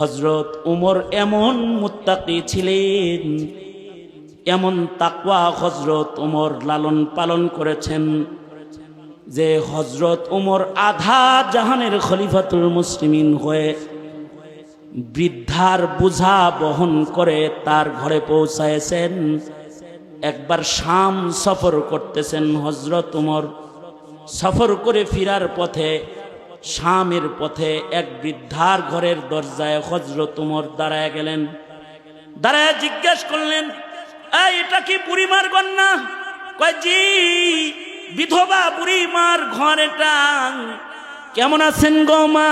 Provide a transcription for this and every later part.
হযরত উমর এমন মুত্তাকি ছিলেন, এমন তাকওয়া হযরত উমর লালন পালন করেছেন যে হযরত উমর আধা জাহানের খলিফাতুল মুসলিমিন হয়ে বৃদ্ধার বোঝা বহন করে তার ঘরে পৌঁছায়েছেন। একবার শাম সফর করতেছেন হযরত উমর, সফর করে ফিরার পথে শামের পথে এক বৃদ্ধার ঘরের দরজায় হযরত উমর দাঁড়ায় গেলেন। দাঁড়ায় জিজ্ঞেস করলেন, এটা কি বুড়িমার ঘর না? কয় জি, বিধবা বুড়িমার ঘর এটা। কেমন আছেন গো মা?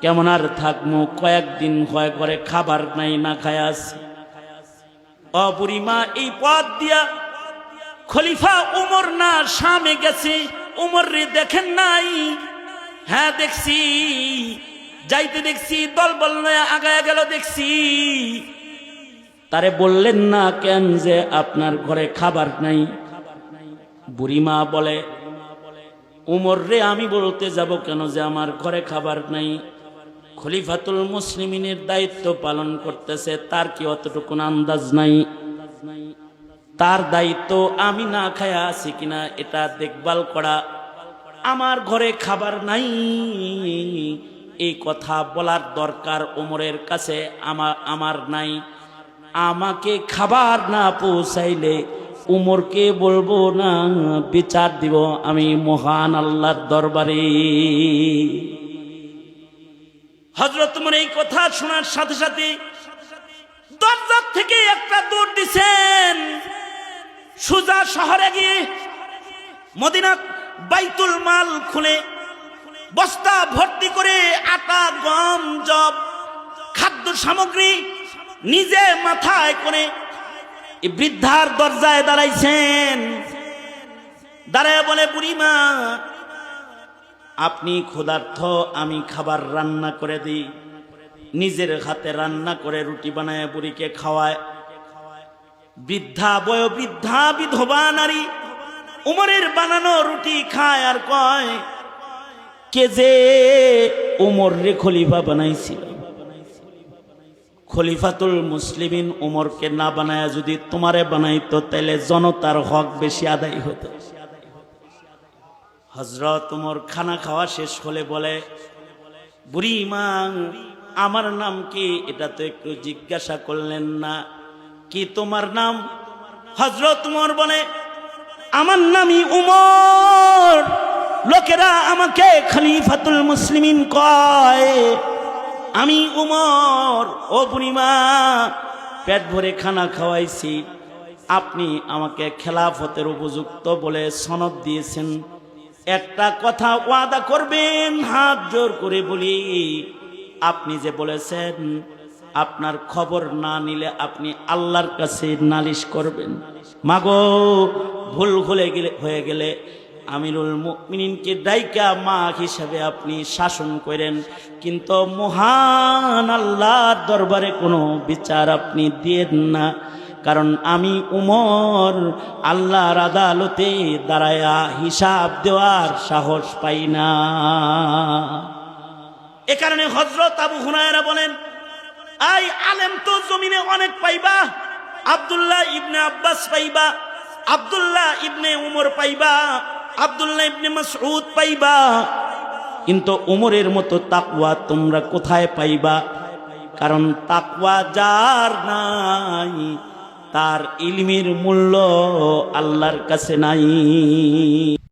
কেমন আর থাকবো, কয়েকদিন হয় ঘরে খাবার নাই, না খায় আছি। বুড়িমা এই পথ দিয়া খলিফা উমর না শামে গেছে, উমর রে দেখেন নাই? হ্যাঁ দেখছি, যাইতে দেখছি, দলবল নয় আগায় গেল দেখছি। তারে বললেন না কেন যে আপনার ঘরে খাবার নাই? বুড়িমা বলে, উমর রে আমি বলতে যাব কেন যে আমার ঘরে খাবার নাই? খলিফাতুল মুসলিমিনের দায়িত্ব পালন করতেছে, তার কি অতটুকু আন্দাজ নাই? তার দায়িত্ব আমি না খায়া আছি কিনা এটা দেখভাল করা। আমার ঘরে খাবার নাই এই কথা বলার দরকার ওমরের কাছে আমার নাই। আমাকে খাবার না পৌঁছাইলে উমরকে বলবো না, বিচার দিব আমি মহান আল্লাহর দরবারে। হযরত উমর এই কথা শোনার সাথে সাথে দরজা থেকে একটা দৌড় দিছেন, সোজা শহরে গিয়ে মদিনা বাইতুল মাল খুলে বস্তা ভর্তি করে আটা, গম, জব, খাদ্য সামগ্রী নিজে মাথায় করে বৃদ্ধার দরজায় দাঁড়াইছেন। দাঁড়ায় বলে, বুড়িমা আপনি ক্ষুধার্ত, আমি খাবার রান্না করে দিই। নিজের হাতে রান্না করে রুটি বানায় বুড়িকে খাওয়ায়। বৃদ্ধা বয়োবৃদ্ধা বিধবা নারী উমরের বানানো রুটি খায় আর কয়, কে যে উমর রে খলিফা বানাইছিল? খলিফাতুল মুসলিমিন উমরকে না বানায় যদি তোমারে বানাইতো তাইলে জনতার হক বেশি আদায় হতো। হযরত উমর খানা খাওয়া শেষ হলে বলে, বুড়িমা আমার নাম কি? এটা তো একটু জিজ্ঞাসা করলেন না। কি তোমার নাম? হযরত উমর বলে, আমার নামই উমর, লোকেরা আমাকে খলিফাতুল মুসলিমিন কয়, আমি উমর। ও বুড়িমা পেট ভরে খানা খাওয়াইছি, আপনি আমাকে খেলাফতের উপযুক্ত বলে সনদ দিয়েছেন। একটা কথা ওয়াদা করবেন, হাত জোর করে বলি, আপনি যে বলেছেন আপনার খবর না নিলে আপনি আল্লাহর কাছে নালিশ করবেন। মাগো ভুল হয়ে গেলে আমিরুল মুমিনিনকে ডাইকা মা হিসাবে আপনি শাসন করেন, কিন্তু মহান আল্লাহর দরবারে কোনো বিচার আপনি দিয়েন না। কারণ আমি উমর আল্লাহর আদালতে দাঁড়ায়া হিসাব দেওয়ার সাহস পাই না। এ কারণে হযরত আবু হুরায়রা বলেন, এই আলেম তো জমিনে অনেক পাইবা, আব্দুল্লাহ ইবনে আব্বাস পাইবা, আব্দুল্লাহ ইবনে উমর পাইবা, আব্দুল্লাহ ইবনে মাসউদ পাইবা, কিন্তু উমরের মতো তাকওয়া তোমরা কোথায় পাইবা? কারণ তাকওয়া যার নাই তার ইলমের মূল্য আল্লাহর কাছে নাই।